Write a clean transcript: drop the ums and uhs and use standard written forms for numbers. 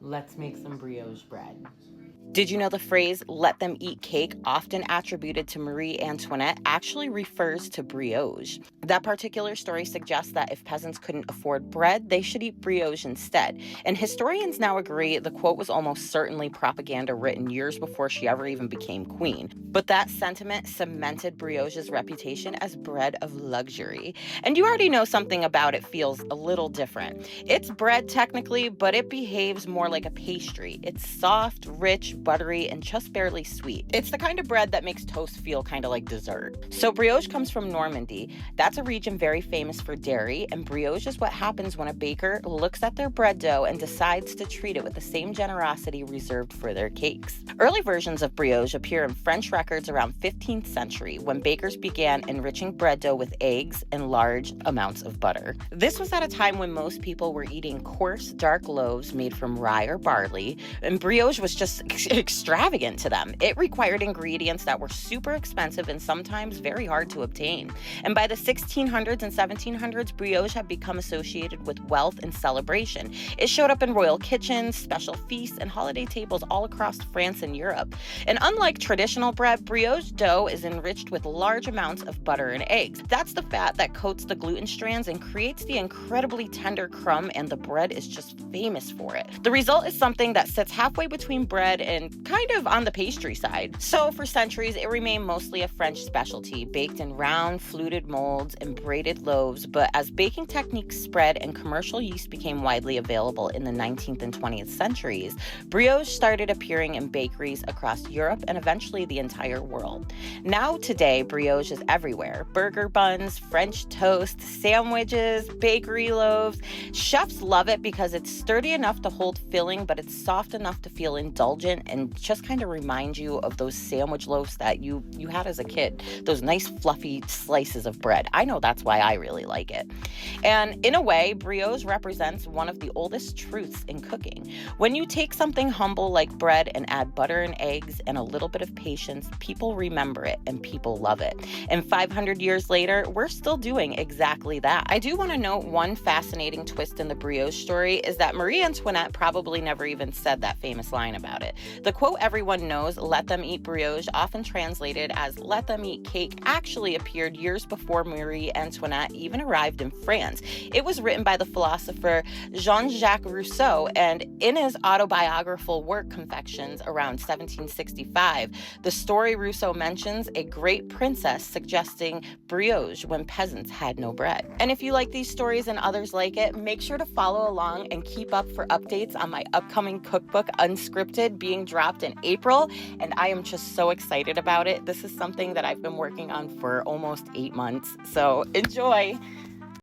Let's make some brioche bread. Did you know the phrase, let them eat cake, often attributed to Marie Antoinette, actually refers to brioche? That particular story suggests that if peasants couldn't afford bread, they should eat brioche instead. And historians now agree the quote was almost certainly propaganda written years before she ever even became queen. But that sentiment cemented brioche's reputation as bread of luxury. And you already know something about it feels a little different. It's bread technically, but it behaves more like a pastry. It's soft, rich, buttery, and just barely sweet. It's the kind of bread that makes toast feel kind of like dessert. So brioche comes from Normandy. That's a region very famous for dairy, and brioche is what happens when a baker looks at their bread dough and decides to treat it with the same generosity reserved for their cakes. Early versions of brioche appear in French records around 15th century when bakers began enriching bread dough with eggs and large amounts of butter. This was at a time when most people were eating coarse, dark loaves made from rye or barley, and brioche was just extravagant to them. It required ingredients that were super expensive and sometimes very hard to obtain. And by the 1600s and 1700s, brioche had become associated with wealth and celebration. It showed up in royal kitchens, special feasts, and holiday tables all across France and Europe. And unlike traditional bread, brioche dough is enriched with large amounts of butter and eggs. That's the fat that coats the gluten strands and creates the incredibly tender crumb, and the bread is just famous for it. The result is something that sits halfway between bread and kind of on the pastry side. So for centuries, it remained mostly a French specialty, baked in round, fluted molds and braided loaves. But as baking techniques spread and commercial yeast became widely available in the 19th and 20th centuries, brioche started appearing in bakeries across Europe and eventually the entire world. Now today, brioche is everywhere. Burger buns, French toast, sandwiches, bakery loaves. Chefs love it because it's sturdy enough to hold filling, but it's soft enough to feel indulgent and just kind of remind you of those sandwich loaves that you had as a kid, those nice fluffy slices of bread. I know that's why I really like it. And in a way, brioche represents one of the oldest truths in cooking. When you take something humble like bread and add butter and eggs and a little bit of patience, people remember it and people love it. And 500 years later, we're still doing exactly that. I do want to note one fascinating twist in the brioche story is that Marie Antoinette probably never even said that famous line about it. The quote everyone knows, let them eat brioche, often translated as let them eat cake, actually appeared years before Marie Antoinette even arrived in France. It was written by the philosopher Jean-Jacques Rousseau, and in his autobiographical work Confections around 1765, the story Rousseau mentions a great princess suggesting brioche when peasants had no bread. And if you like these stories and others like it, make sure to follow along and keep up for updates on my upcoming cookbook, Unscripted, being dropped in April, and I am just so excited about it. This is something that I've been working on for almost 8 months, so enjoy!